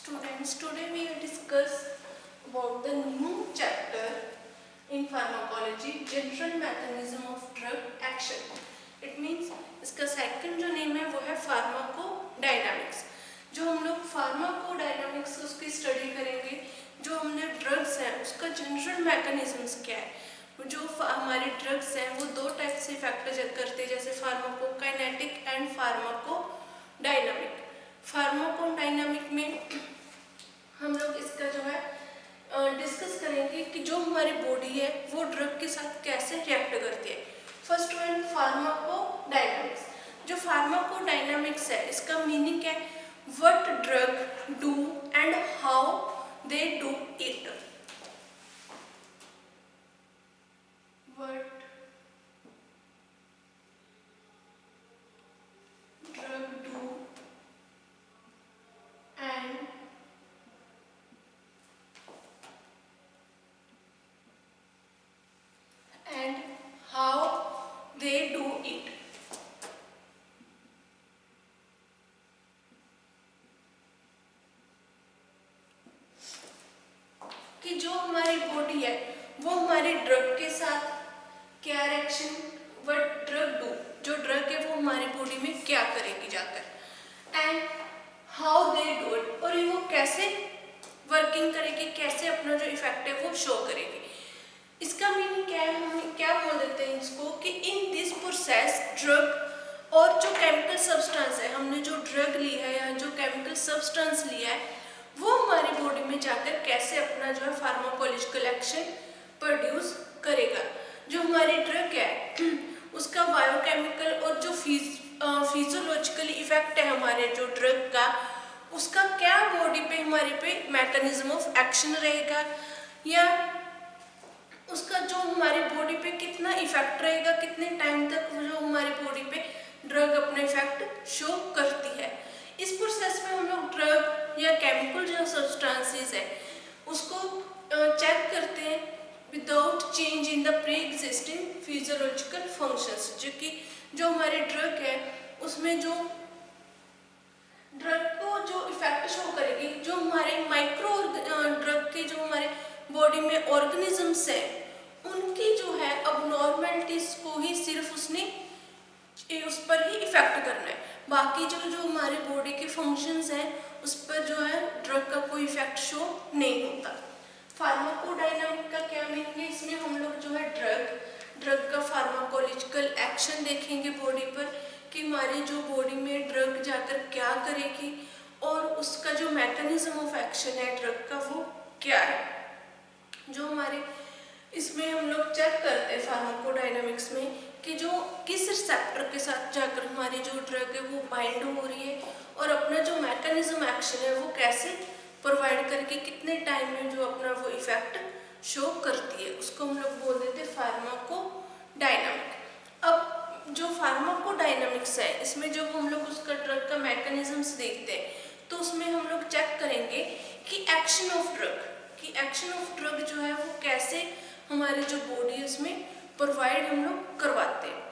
Students, today we will discuss about the new chapter in pharmacology, general mechanism of drug action. It means इसका second जो name है वो है pharmacodynamics. जो हम लोग फार्माकोडायनामिक्स उसकी स्टडी करेंगे, जो हमने ड्रग्स हैं उसका जनरल मैकेनिज्म्स क्या है. जो हमारे ड्रग्स हैं वो दो टाइप से इफेक्ट करते हैं, जैसे फार्माकोकाइनेटिक एंड फार्माकोडायनामिक. फार्माकोडायनामिक में हम लोग इसका जो है डिस्कस करेंगे कि जो हमारी बॉडी है वो ड्रग के साथ कैसे रिएक्ट करती है. First one pharmacodynamics. जो फार्माकोडायनामिक्स है इसका मीनिंग है what drug do and how they do it. What drug do and how they do it. कि जो हमारी बॉडी है वो हमारे ड्रग के साथ क्या रिएक्शन, व्हाट ड्रग डू, जो ड्रग है वो हमारी बॉडी में क्या करेगी जाकर, and how they do it, और वो कैसे वर्किंग करेगी, कैसे अपना जो इफेक्ट है वो शो करेगी. इसका मीनिंग क्या है, हम क्या बोल देते हैं इसको कि इन दिस प्रोसेस ड्रग और जो केमिकल सब्सटेंस है, हमने जो ड्रग ली है या जो केमिकल सब्सटेंस लिया है वो हमारी बॉडी में जाकर कैसे अपना जो है फार्माकोलॉजिकल एक्शन प्रोड्यूस करेगा. जो हमारी ड्रग है उसका बायोकेमिकल और जो फिजियोलॉजिकली इफेक्ट है हमारे जो ड्रग का, उसका क्या बॉडी पे हमारे पे मैकेनिज्म ऑफ एक्शन रहेगा, या उसका जो हमारी बॉडी पे कितना इफेक्ट रहेगा, कितने टाइम तक जो हमारी बॉडी पे ड्रग अपना इफेक्ट शो करती है. इस प्रोसेस में हम लोग ड्रग या केमिकल जो सब्सटेंसेस है उसको चेक करते हैं without change in the pre existing physiological functions. जो कि जो हमारी ड्रग है उसमें जो ड्रग को जो इफेक्ट शो करेगी, जो हमारे माइक्रो ड्रग के जो हमारे बॉडी में ऑर्गेनिजम्स है उनकी जो है अब नॉर्मलिटीज को ही सिर्फ उसने उस पर ही इफेक्ट करना है. बाकी जो हमारे बॉडी के फंक्शंस हैं उस पर जो है ड्रग का कोई इफेक्ट शो नहीं होता. फार्माकोडायनामिक का क्या मीनिंग है, इसमें हम लोग जो है ड्रग का फार्माकोलॉजिकल एक्शन देखेंगे बॉडी पर कि हमारी जो बॉडी में ड्रग जाकर क्या करेगी और उसका जो मैकेनिज्म ऑफ एक्शन है ड्रग का वो क्या है. जो हमारे इसमें हम लोग चेक करते हैं फार्माकोडायनामिक्स में कि जो किस रिसेप्टर के साथ जाकर हमारी जो ड्रग है वो बाइंड हो रही है और अपना जो मैकेनिज्म एक्शन है वो कैसे प्रोवाइड करके कितने टाइम में जो अपना वो इफेक्ट शो करती है, उसको हम लोग बोल देते हैं फार्माकोडायनामिक. अब जो फार्माकोडायनामिक्स है इसमें जब हम लोग उसका ड्रग का मैकेनिज्म्स देखते हैं तो उसमें हम लोग चेक करेंगे कि एक्शन ऑफ ड्रग जो है वो कैसे हमारे जो बॉडी है उसमें प्रोवाइड हम लोग करवाते हैं.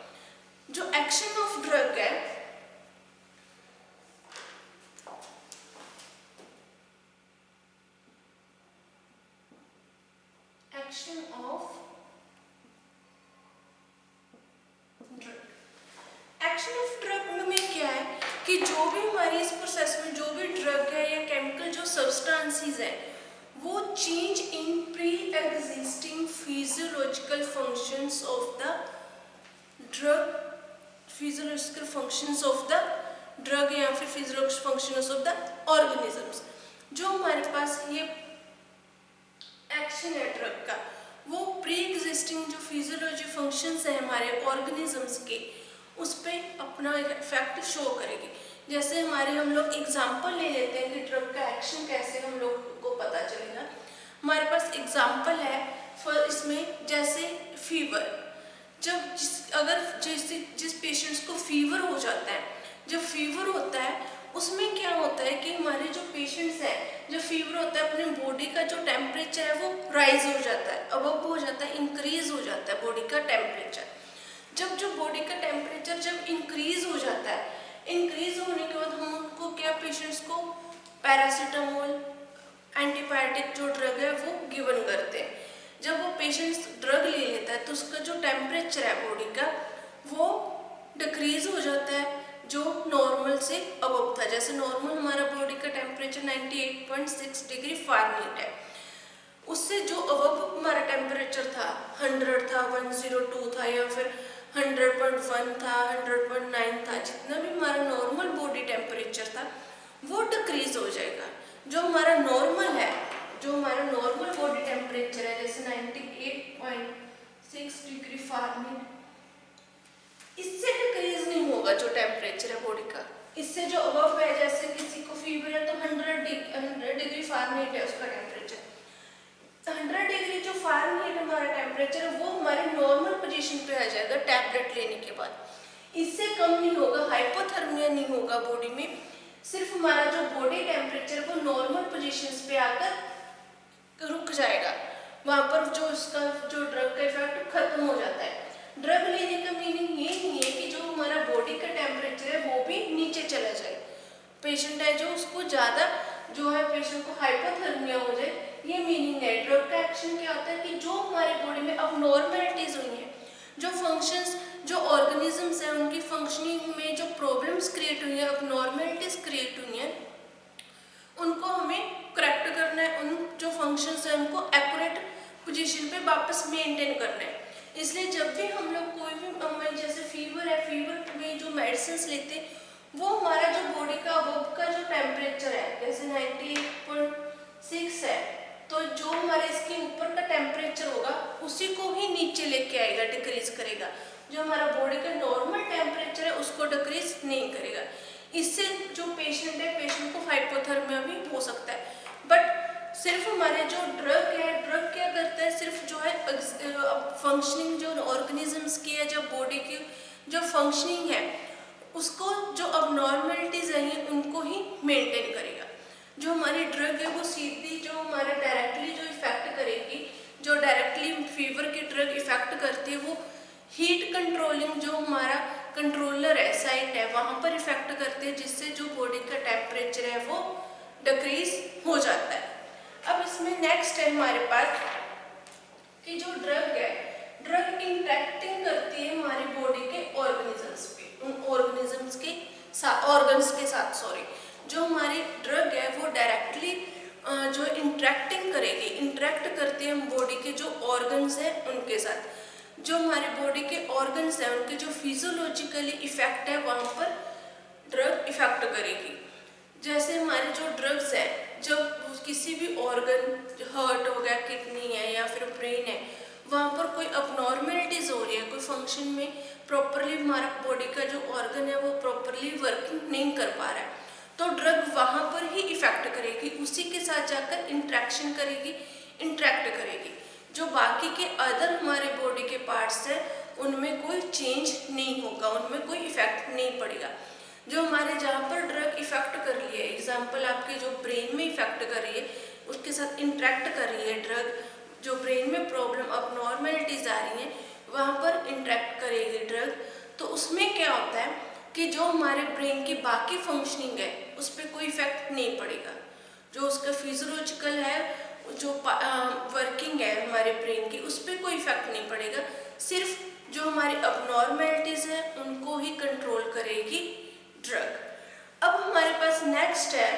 जो एक्शन ऑफ ड्रग है एक्शन ऑफ ड्रग में क्या है कि जो भी हमारी इस प्रोसेस में जो भी ड्रग है या केमिकल जो सब्सटेंसेस है वो change in pre existing physiological functions of the drug, physiological functions of the drug या फिर physiological functions of the organisms. जो हमारे पास ये एक्शन है ड्रग का वो प्री एग्जिस्टिंग जो फिजियोलॉजी फंक्शंस है हमारे ऑर्गेनिजम्स के उस पर अपना इफेक्ट शो करेगी. जैसे हमारे हम लोग एग्जाम्पल ले लेते हैं कि ड्रग का एक्शन कैसे हम लोग को पता चलेगा. हमारे पास एग्जाम्पल है फॉर इसमें जैसे फीवर. जब जिस पेशेंट्स को फीवर हो जाता है, जब फीवर होता है उसमें क्या होता है कि हमारे जो पेशेंट्स हैं जब फीवर होता है अपने बॉडी का जो टेम्परेचर है वो राइज हो जाता है, अबव हो जाता है, इंक्रीज हो जाता है बॉडी का टेम्परेचर. जब जो बॉडी का टेम्परेचर जब इंक्रीज हो जाता है, इंक्रीज होने के बाद हम उनको क्या पेशेंट्स को पैरासीटामोल एंटीबायोटिक जो ड्रग है वो गिवन करते हैं। जब वो पेशेंट ड्रग ले लेता है तो उसका जो टेम्परेचर है बॉडी का वो डिक्रीज हो जाता है, जो नॉर्मल से अबव था। जैसे नॉर्मल हमारा बॉडी का टेम्परेचर 98.6 डिग्री फारेनहीट है, उससे जो अबव हमारा टेम्परेचर था 100 था, 102 था या फिर 100.1 था, 100.9 था, जितना भी हमारा नॉर्मल बॉडी टेम्परेचर था वो डिक्रीज हो जाएगा। जो हमारा नॉर्मल है, जो हमारा नॉर्मल बॉडी टेम्परेचर है जैसे 98.6 डिग्री फारेनहीट, इससे डिक्रीज नहीं होगा जो टेम्परेचर है बॉडी का। इससे जो अबव है, जैसे किसी को फीवर है तो 100 डिग्री फारेनहीट है उसका टेम्परेचर, 100 डिग्री जो फारेनहीट हमारा टेम्परेचर है वो हमारे नॉर्मल पोजीशन पे आ जाएगा टैबलेट लेने के बाद। इससे कम नहीं होगा, हाइपोथर्मिया नहीं होगा बॉडी में, सिर्फ हमारा जो बॉडी टेम्परेचर वो नॉर्मल पोजीशंस पे आकर रुक जाएगा, वहाँ पर जो उसका जो ड्रग का इफेक्ट खत्म हो जाता है। ड्रग लेने का मीनिंग ये नहीं है कि जो हमारा बॉडी का टेम्परेचर है वो भी नीचे चला जाए। पेशेंट है जो उसको ज़्यादा जो है पेशेंट को हाइपोथर्मिया हो जाए, ये मीनिंग है। ड्रग का एक्शन क्या होता है कि जो हमारे बॉडी में अब नॉर्मलिटीज हुई हैं, जो फंक्शंस, जो ऑर्गेनिजम्स हैं उनकी फंक्शनिंग में जो प्रॉब्लम्स क्रिएट हुई हैं, अब नॉर्मलिटीज क्रिएट हुई हैं, उनको हमें करेक्ट करना है। उन जो फंक्शंस हैं उनको एक्यूरेट पोजीशन पे वापस मेंटेन करना है। इसलिए जब भी हम लोग कोई भी जैसे फीवर है, फीवर में जो मेडिसिन लेते हैं वो हमारा जो बॉडी का अबव का जो टेम्परेचर है जैसे 98.6 है, तो जो हमारे इसके ऊपर का टेम्परेचर होगा उसी को ही नीचे लेके आएगा, डिक्रीज करेगा। जो हमारा बॉडी का नॉर्मल टेम्परेचर है उसको डिक्रीज नहीं करेगा। इससे जो पेशेंट है, पेशेंट को हाइपोथर्मिया भी हो सकता है। बट सिर्फ हमारे जो ड्रग है, ड्रग क्या करता है, सिर्फ जो है फंक्शनिंग जो ऑर्गेनिजम्स की है, जो बॉडी की जो फंक्शनिंग है उसको, जो अबनॉर्मलिटीज हैं उनको ही मेंटेन करेगा। जो हमारी ड्रग है वो सीधी जो हमारे डायरेक्टली जो इफेक्ट करेगी, जो डायरेक्टली फीवर की ड्रग इफेक्ट करती है वो हीट कंट्रोलिंग जो हमारा कंट्रोलर है, साइट है, वहाँ पर इफेक्ट करते हैं, जिससे जो बॉडी का टेम्परेचर है वो डिक्रीज हो जाता है। अब इसमें नेक्स्ट है हमारे पास कि जो ड्रग है, ड्रग इंटरेक्टिंग करती है हमारी बॉडी के ऑर्गेनिजम्स पे, उन ऑर्गेनिजम्स के साथ, ऑर्गन्स के साथ, सॉरी, जो हमारी ड्रग है वो डायरेक्टली जो इंटरेक्टिंग करेगी, इंटरेक्ट करती है बॉडी के जो ऑर्गन्स हैं उनके साथ। जो हमारे बॉडी के ऑर्गन्स हैं उनके जो फिजियोलॉजिकली इफेक्ट है वहाँ पर ड्रग इफेक्ट करेगी। जैसे हमारे जो ड्रग्स है, जब किसी भी ऑर्गन हर्ट हो गया, किडनी है या फिर ब्रेन है, वहाँ पर कोई अबनॉर्मलिटीज हो रही है, कोई फंक्शन में प्रॉपरली हमारा बॉडी का जो ऑर्गन है वो प्रॉपरली वर्किंग नहीं कर पा रहा है, तो ड्रग वहाँ पर ही इफेक्ट करेगी, उसी के साथ जाकर इंट्रैक्शन करेगी, इंट्रैक्ट करेगी। जो बाकी के अदर हमारे बॉडी के पार्ट्स हैं उनमें कोई चेंज नहीं होगा, उनमें कोई इफेक्ट नहीं पड़ेगा। जो हमारे जहाँ पर ड्रग इफेक्ट कर रही है, एग्जाम्पल आपके जो ब्रेन में इफेक्ट कर रही है उसके साथ इंटरेक्ट कर रही है ड्रग, जो ब्रेन में प्रॉब्लम अबनॉर्मलिटीज आ रही हैं वहाँ पर इंटरेक्ट करेगी ड्रग, तो उसमें क्या होता है कि जो हमारे ब्रेन की बाकी फंक्शनिंग है उस पर कोई इफेक्ट नहीं पड़ेगा। जो उसका फिजियोलॉजिकल है, जो वर्किंग है हमारे ब्रेन की, उस पर कोई इफेक्ट नहीं पड़ेगा। सिर्फ जो हमारी अबनॉर्मलिटीज है उनको ही कंट्रोल करेगी ड्रग। अब हमारे पास नेक्स्ट है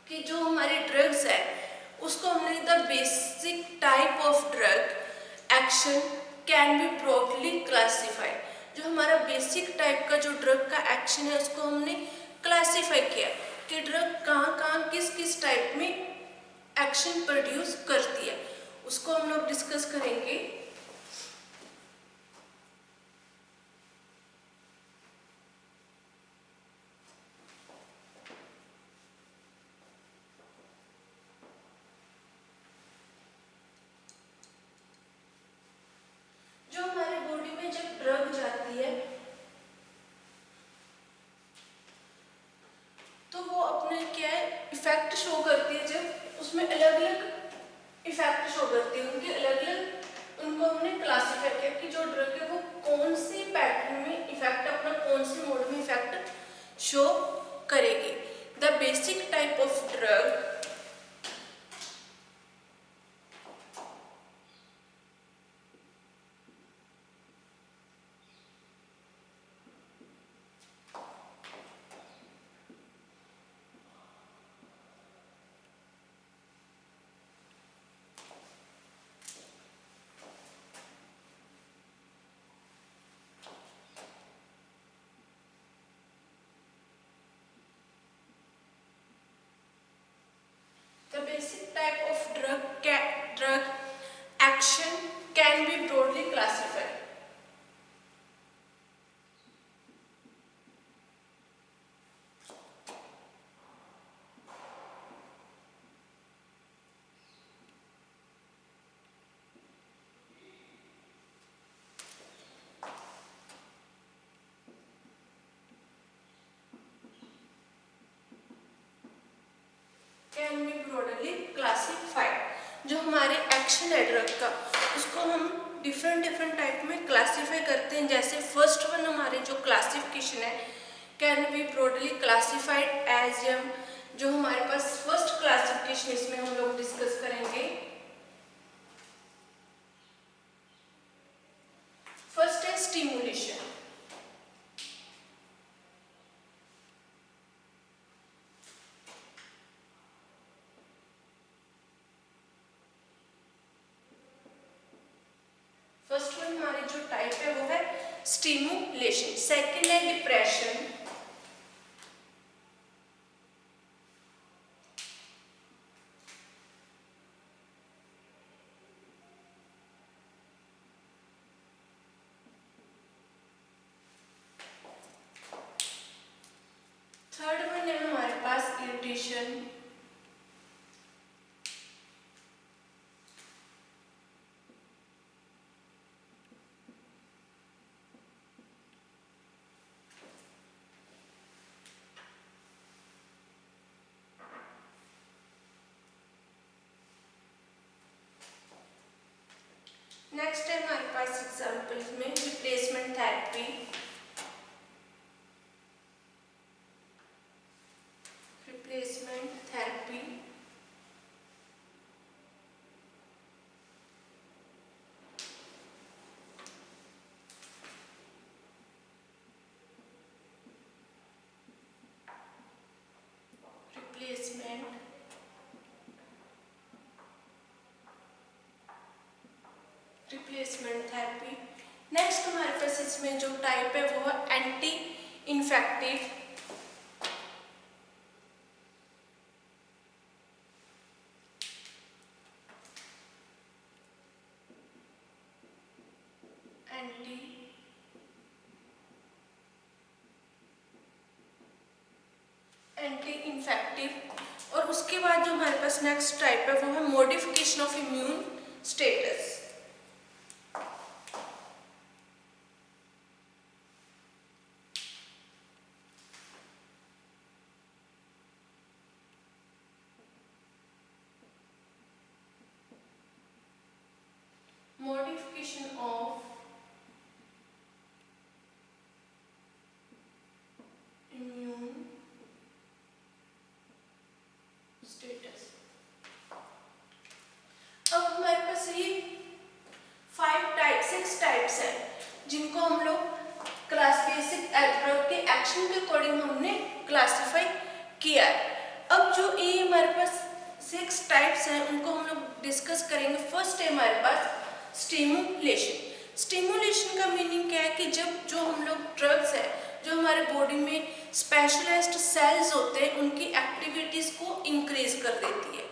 कि जो हमारी ड्रग्स है उसको हमने the basic type of drug action can be broadly classified. जो हमारा बेसिक टाइप का जो ड्रग का एक्शन है उसको हमने क्लासिफाई किया कि ड्रग कहाँ कहाँ किस किस टाइप में एक्शन प्रोड्यूस करती है, उसको हम लोग डिस्कस करेंगे। जो हमारे बॉडी में जब ड्रग जाती है तो वो अपने क्या है इफेक्ट शो करती है, जब उसमें अलग अलग इफेक्ट शो करती है, उनके अलग अलग, उनको हमने क्लासिफाई किया कि जो ड्रग है वो कौन सी पैटर्न में इफेक्ट, अपना कौन से मोड में इफेक्ट शो करेगी। The basic type of drug The basic type of drug action can be broadly classified. Can be broadly classified. जो हमारे एक्शन है ड्रग का, उसको हम डिफरेंट टाइप में क्लासीफाई करते हैं। जैसे फर्स्ट वन हमारे जो क्लासिफिकेशन है, can be broadly classified as यम। जो हमारे पास फर्स्ट क्लासिफिकेशन इसमें हम लोग डिस्कस करेंगे। फर्स्ट है स्टिमुलेशन। फर्स्ट वन हमारी जो टाइप है वो है स्टिमुलेशन। सेकंड है डिप्रेशन। थर्ड वन है हमारे पास इरिटेशन। नेक्स्ट है हमारे पास एग्जाम्पल्स में replacement therapy. Replacement therapy, replacement replacement therapy. Next हमारे पास इसमें जो टाइप है वो है एंटी इन्फेक्टिव। Anti infective. और उसके बाद जो हमारे पास नेक्स्ट टाइप है वो है modification of immune status. modification of immune status। अब हमारे पास ये 6 टाइप्स हैं जिनको हम लोग बेसिक ड्रग के एक्शन के अकॉर्डिंग हमने क्लासिफाई किया है। अब जो ये हमारे पास 6 टाइप्स हैं उनको हम लोग डिस्कस करेंगे। फर्स्ट है हमारे पास स्टिमुलेशन। स्टिमुलेशन का मीनिंग क्या है कि जब जो हम लोग ड्रग्स है जो हमारे बॉडी में स्पेशलाइज्ड सेल्स होते हैं उनकी एक्टिविटीज को इंक्रीज कर देती है।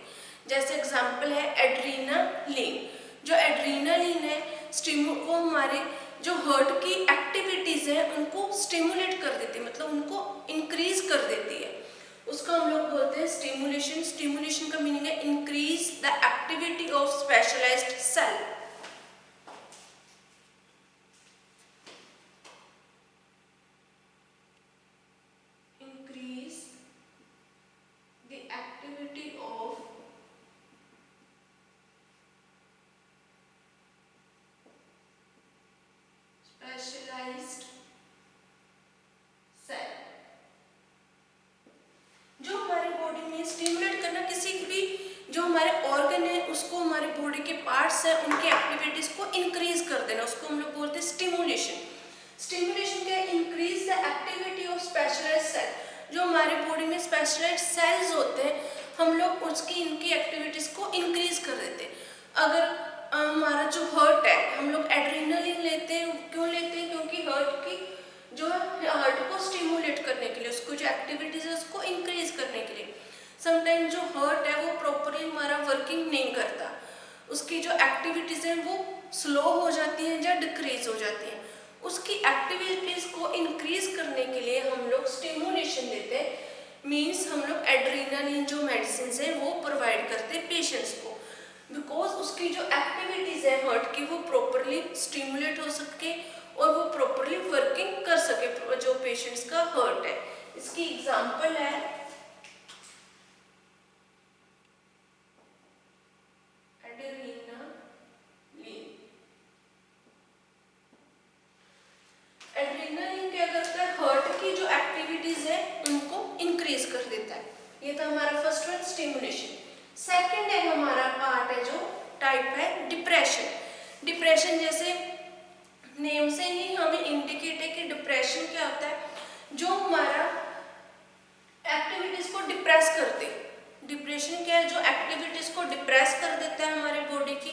जैसे एग्जांपल है एड्रीनालिन। जो एड्रीनालिन है वो हमारे जो हार्ट की एक्टिविटीज है उनको स्टिमुलेट कर देती है, मतलब उनको इंक्रीज कर देती है। उसको हम लोग बोलते हैं स्टिमुलेशन। स्टिमुलेशन का मीनिंग है increase the activity of specialised cell. Increase the activity of specialized cell। जो स्टिमुलेट करना किसी भी जो हमारे ऑर्गन है उसको, हमारे बॉडी के पार्ट्स है उनकी एक्टिविटीज को इंक्रीज कर देना, उसको हम लोग बोलते हैं स्टिमुलेशन। स्टिमुलेशन क्या है? Increase the activity of specialised cell. जो हमारे बॉडी में स्पेशलाइज्ड सेल्स होते हैं हम लोग उसकी इनकी एक्टिविटीज को इंक्रीज कर देते हैं। अगर हमारा जो हर्ट है, हम लोग एड्रेनलिन लेते हैं, क्यों लेते हैं? क्योंकि हर्ट की जो हार्ट को स्टिमुलेट करने के लिए, उसको जो एक्टिविटीज है उसको इंक्रीज करने के लिए। समटाइम जो हर्ट है वो प्रॉपरली हमारा वर्किंग नहीं करता, उसकी जो एक्टिविटीज हैं वो स्लो हो जाती हैं या डिक्रीज हो जाती हैं। उसकी एक्टिविटीज को इंक्रीज करने के लिए हम लोग स्टिमुलेशन देते हैं, मीन्स हम लोग एड्रेनलिन जो मेडिसिन है वो प्रोवाइड करते हैं पेशेंट्स को, बिकॉज उसकी जो एक्टिविटीज है हार्ट की वो प्रॉपरली स्टिमुलेट हो सके और वो प्रॉपरली वर्किंग कर सके जो पेशेंट्स का हार्ट है। इसकी एग्जांपल है एड्रेनलिन। एड्रेनलिन क्या करता है? हार्ट की जो एक्टिविटीज है उनको इंक्रीज कर देता है। ये था हमारा फर्स्ट वन, स्टिमुलेशन। सेकंड है हमारा पार्ट है जो टाइप है डिप्रेशन। डिप्रेशन जैसे नेम से ही हमें इंडिकेट है कि डिप्रेशन क्या होता है? जो हमारा एक्टिविटीज को डिप्रेस करते। डिप्रेशन क्या है? जो एक्टिविटीज को डिप्रेस कर देता है हमारे बॉडी की,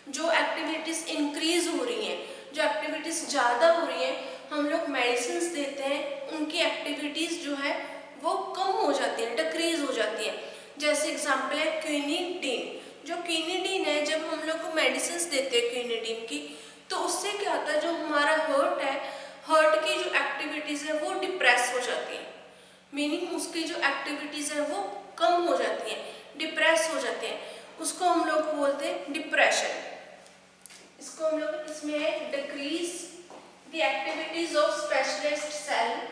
जो एक्टिविटीज इंक्रीज हो रही हैं, जो एक्टिविटीज ज़्यादा हो रही हैं, हम लोग मेडिसिन देते हैं, उनकी एक्टिविटीज जो है वो कम हो जाती है, डिक्रीज हो जाती है। जैसे एग्जाम्पल है क्विनिडीन। जो क्विनिडीन है, जब हम लोग को मेडिसिन देते हैं क्विनिडीन की, तो उससे क्या होता है? जो हमारा हार्ट है, हार्ट की जो एक्टिविटीज है वो डिप्रेस हो जाती है, मीनिंग उसकी जो एक्टिविटीज है वो कम हो जाती है, डिप्रेस हो जाते हैं। उसको हम लोग बोलते हैं डिप्रेशन। इसको हम लोग इसमें है decrease the activities of specialised cell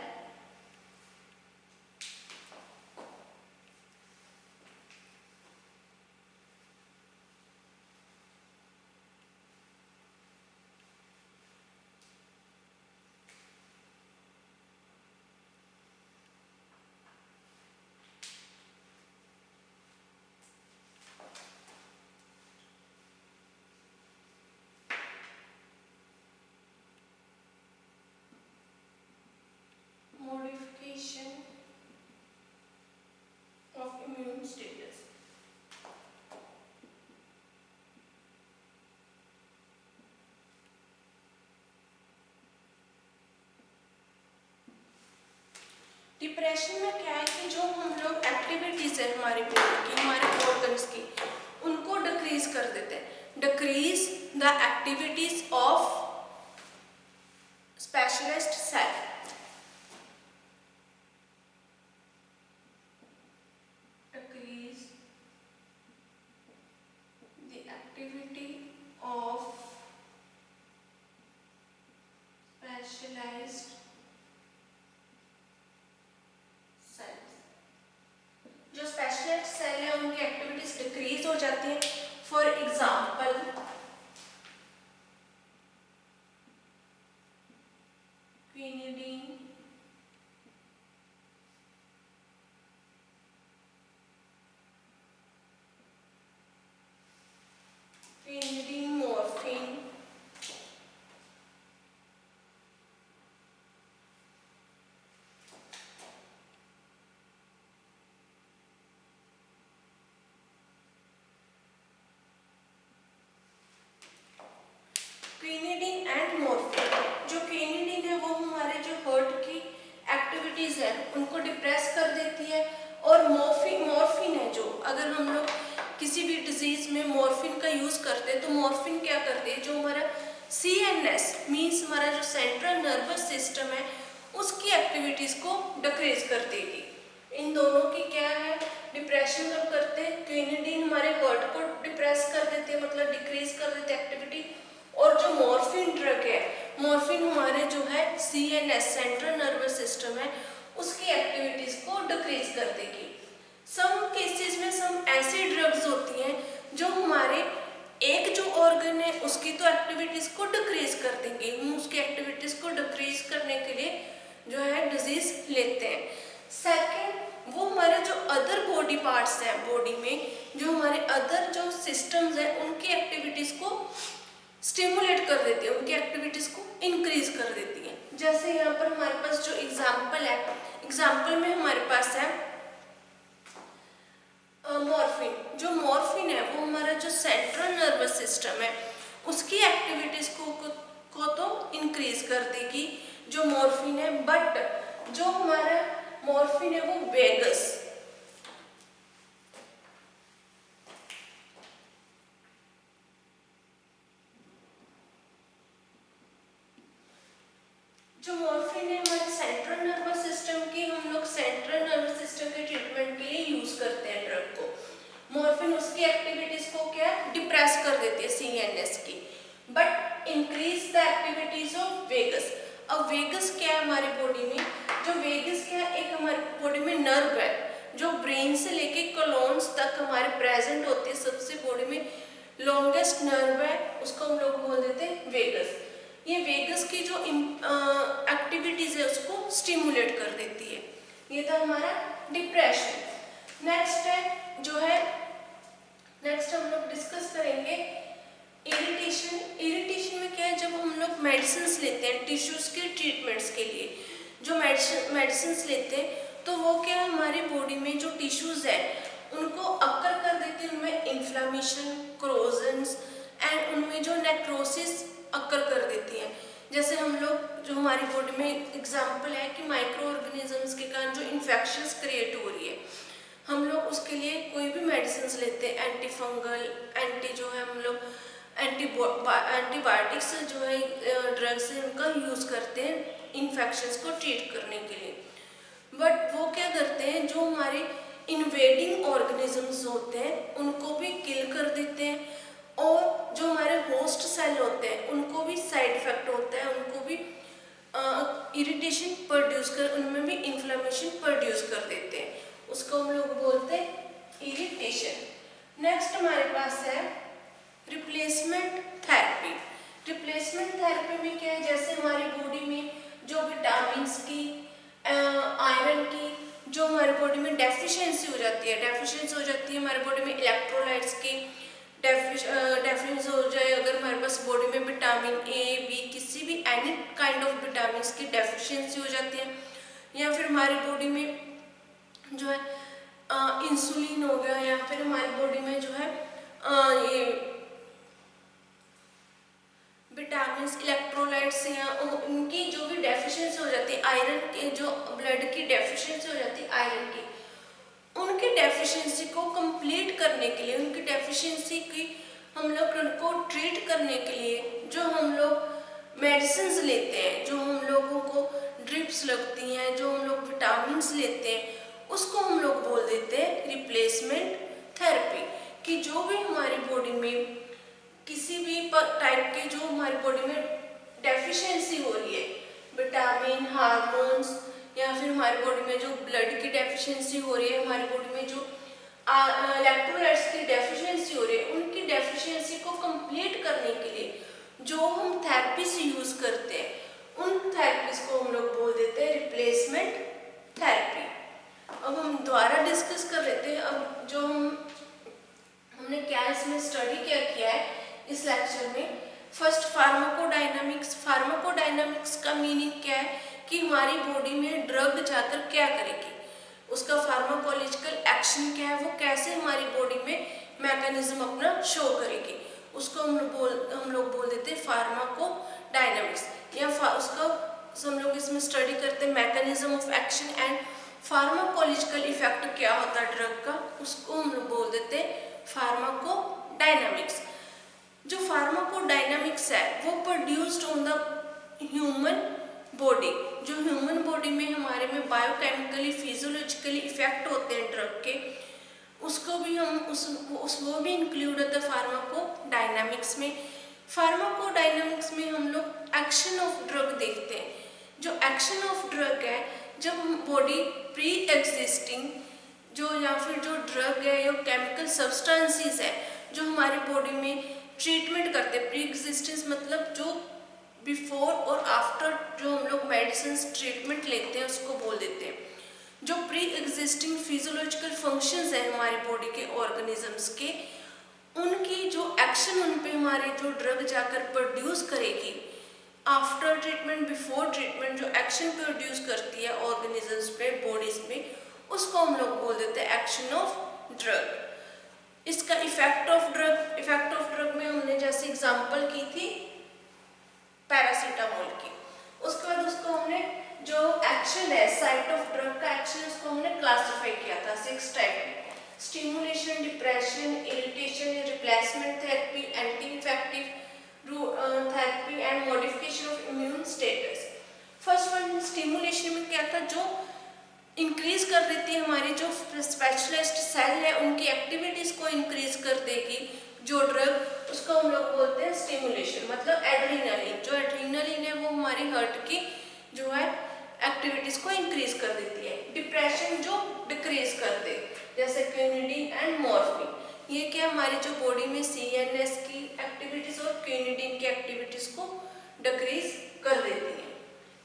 modification of immune status। Depression में क्या है कि जो हम लोग एक्टिविटीज है हमारी बॉडी की, हमारे ऑर्गन्स की, उनको डिक्रीज कर देते हैं। Decrease the activities of specialised cell. Decrease the activity of specialised जो स्पेशलाइज्ड सेल है उनकी एक्टिविटीज डिक्रीज हो जाती है। For example quinidine, quinidine, morphine, quinidine and morphine. जो क्विनिडीन है वो हमारे जो हार्ट की एक्टिविटीज है उनको डिप्रेस कर देती है, और मॉर्फिन है जो, अगर हम लोग किसी भी डिजीज में मॉर्फिन का यूज करते हैं तो मॉर्फिन क्या करती है? जो हमारा CNS मीन्स हमारा जो सेंट्रल नर्वस सिस्टम है उसकी एक्टिविटीज को डिक्रीज कर देगी। इन दोनों की क्या है? डिप्रेशन कब करते हैं? क्विनिडीन हमारे हार्ट को डिप्रेस कर देते हैं, मतलब डिक्रीज कर देते हैं एक्टिविटी, और जो मॉर्फिन ड्रग है, मॉर्फिन हमारे जो है CNS सेंट्रल नर्वस सिस्टम है उसकी एक्टिविटीज को डिक्रीज कर देगी। सम केसेस में सम ऐसी ड्रग्स होती हैं जो हमारे एक जो ऑर्गन है उसकी तो एक्टिविटीज को डिक्रीज कर देंगे, हम उसकी एक्टिविटीज को डिक्रीज करने के लिए जो है डिजीज लेते हैं। सेकंड, वो हमारे जो अदर बॉडी पार्ट्स हैं बॉडी में, जो हमारे अदर जो सिस्टम्स हैं उनकी एक्टिविटीज़ को स्टिमुलेट कर देती है, उनकी एक्टिविटीज़ को इंक्रीज कर देती है। जैसे यहाँ पर हमारे पास जो एग्जाम्पल है, एग्जाम्पल में हमारे पास है मॉर्फिन। जो मॉर्फिन है वो हमारा जो सेंट्रल नर्वस सिस्टम है उसकी एक्टिविटीज़ को तो इंक्रीज कर देगी जो मॉर्फिन है, बट जो हमारा मॉर्फिन है वो वेगस, जो मॉर्फिन है हमारे सेंट्रल नर्वस सिस्टम की, हम लोग सेंट्रल नर्वस सिस्टम के ट्रीटमेंट के लिए यूज करते हैं ड्रग को। मॉर्फिन उसकी एक्टिविटीज को क्या डिप्रेस कर देती है सीएनएस की, but increase the activities of vagus. अब वेगस क्या है हमारी बॉडी में, जो वेगस क्या है एक हमारी बॉडी में नर्व है जो ब्रेन से लेके कोलोन्स तक हमारे प्रेजेंट होती है, सबसे बॉडी में लॉन्गेस्ट नर्व है, उसको हम लोग बोल देते हैं वेगस। ये वेगस की जो एक्टिविटीज है उसको स्टिमुलेट कर देती है। ये था हमारा डिप्रेशन। नेक्स्ट है जो है, नेक्स्ट हम लोग डिस्कस करेंगे इरिटेशन। इरिटेशन में क्या है, जब हम लोग मेडिसिन लेते हैं टिश्यूज के ट्रीटमेंट्स के लिए, जो मेडिसिन लेते हैं तो वो क्या है हमारी बॉडी में जो टिश्यूज है उनको अक्कर कर देते हैं, उनमें इन्फ्लामेशन, क्रोजन्स एंड उनमें जो नेक्रोसिस अक्कर कर देती है। जैसे हम लोग जो हमारी बॉडी में एग्जाम्पल है कि माइक्रो ऑर्गेनिजम्स के कारण जो इन्फेक्शंस क्रिएट हो रही है, हम लोग उसके लिए कोई भी मेडिसिन लेते हैं, एंटी फंगल, एंटी जो है हम लोग एंटीबायोटिक्स जो है ड्रग्स है उनका यूज़ करते हैं इन्फेक्शंस को ट्रीट करने के लिए। बट वो क्या करते हैं, जो हमारे इन्वेडिंग ऑर्गेनिजम्स होते हैं उनको भी किल कर देते हैं, और जो हमारे होस्ट सेल होते हैं उनको भी साइड इफेक्ट होता है, उनको भी इरिटेशन प्रोड्यूस कर, उनमें भी इन्फ्लेमेशन प्रोड्यूस कर देते हैं, उसको हम लोग बोलते हैं इरिटेशन। नेक्स्ट हमारे पास है रिप्लेसमेंट थेरेपी। रिप्लेसमेंट थेरेपी में क्या है, जैसे हमारी बॉडी में जो विटामिन्स की, आयरन की जो हमारी बॉडी में डेफिशिएंसी हो जाती है हमारी बॉडी में इलेक्ट्रोलाइट्स की डेफिशिएंसी हो जाए, अगर हमारे पास बॉडी में विटामिन ए, बी, किसी भी एनी काइंड ऑफ विटामिन की डेफिशिएंसी हो जाती है, या फिर हमारी बॉडी में जो है इंसुलिन हो गया, या फिर हमारी बॉडी में जो है ये विटामिन, इलेक्ट्रोलाइट्स या उनकी जो भी डेफिशिएंसी हो जाती है, आयरन के जो ब्लड की डेफिशिएंसी हो जाती है आयरन की, उनकी डेफिशिएंसी को कंप्लीट करने के लिए, उनकी डेफिशिएंसी की हम लोग उनको ट्रीट करने के लिए जो हम लोग मेडिसिन लेते हैं, जो हम लोगों को ड्रिप्स लगती हैं, जो हम लोग विटामिन लेते हैं, उसको हम लोग बोल देते हैं रिप्लेसमेंट थेरेपी। कि जो भी हमारी बॉडी में किसी भी टाइप के जो हमारी बॉडी में डेफिशिएंसी हो रही है, विटामिन, हार्मोन्स, या फिर हमारी बॉडी में जो ब्लड की डेफिशिएंसी हो रही है, हमारी बॉडी में जो इलेक्ट्रोलाइट्स की डेफिशिएंसी हो रही है, उनकी डेफिशिएंसी को कंप्लीट करने के लिए जो हम थेरेपीज यूज करते हैं, उन थेरेपीज को हम लोग बोल देते हैं रिप्लेसमेंट थेरेपी। अब हम दोबारा डिस्कस कर लेते हैं। अब जो हमने क्या इसमें स्टडी क्या किया है इस लेक्चर में। First pharmacodynamics. फार्माकोडायनामिक्स का मीनिंग क्या है कि हमारी बॉडी में ड्रग जाकर क्या करेगी, उसका फार्माकोलॉजिकल एक्शन क्या है, वो कैसे हमारी बॉडी में मैकेनिज्म अपना शो करेगी, उसको हम लोग बोल देते हैं फार्माकोडायनामिक्स। या उसका हम लोग इसमें स्टडी करते हैं mechanism of action and pharmacological effect क्या होता है ड्रग का, उसको हम लोग बोल देते हैं फार्माकोडायनामिक्स। जो फार्माकोडायनामिक्स है वो produced on the human body. जो ह्यूमन बॉडी में हमारे में बायोकेमिकली, फिजियोलॉजिकली इफेक्ट होते हैं ड्रग के, उसको भी हम वो भी इंक्लूड होता है फार्माकोडायनामिक्स में। फार्माकोडायनामिक्स में हम लोग एक्शन ऑफ ड्रग देखते हैं। जो एक्शन ऑफ ड्रग है, जब बॉडी प्री एग्जिस्टिंग जो या फिर जो ड्रग है या केमिकल सब्सटेंसेस है जो हमारी बॉडी में ट्रीटमेंट करते हैं, प्री एग्जिस्टेंस मतलब जो बिफोर और आफ्टर जो हम लोग मेडिसिन ट्रीटमेंट लेते हैं उसको बोल देते हैं। जो प्री एग्जिस्टिंग फिजियोलॉजिकल फंक्शंस हैं हमारी बॉडी के ऑर्गेनिजम्स के, उनकी जो एक्शन उन पे हमारी जो ड्रग जाकर प्रोड्यूस करेगी आफ्टर ट्रीटमेंट, बिफोर ट्रीटमेंट, जो एक्शन प्रोड्यूस करती है ऑर्गेनिजम्स पे, बॉडीज में, उसको हम लोग बोल देते हैं एक्शन ऑफ ड्रग। इसका इफेक्ट ऑफ ड्रग में हमने जैसे एग्जांपल की थी पैरासीटामोल की, उसके बाद उसको हमने जो एक्शन है साइट ऑफ ड्रग का एक्शन, उसको हमने क्लासिफाई किया था 6 टाइप में: stimulation, depression, irritation, replacement therapy, anti infective therapy and modification of immune status. First one stimulation में क्या था, जो इंक्रीज कर देती है हमारी जो स्पेशलिस्ट सेल है उनकी एक्टिविटीज को इंक्रीज कर देगी जो ड्रग, उसको हम लोग बोलते हैं स्टिमुलेशन। मतलब एड्रीनलिन, जो एड्रीनलिन है वो हमारी हार्ट की जो है एक्टिविटीज को इंक्रीज कर देती है। डिप्रेशन जो डिक्रीज कर दे, जैसे क्विनिडीन एंड मॉर्फिन, ये क्या हमारी जो बॉडी में CNS की एक्टिविटीज और क्विनिडीन की एक्टिविटीज को डिक्रीज कर देती है।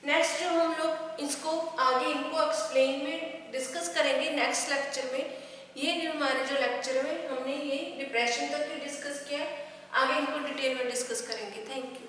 नेक्स्ट जो हम लोग इसको आगे इनको एक्सप्लेन में डिस्कस करेंगे नेक्स्ट लेक्चर में। ये हमारे जो लेक्चर में हमने ये डिप्रेशन तक ही डिस्कस किया, आगे इनको डिटेल में डिस्कस करेंगे। Thank you.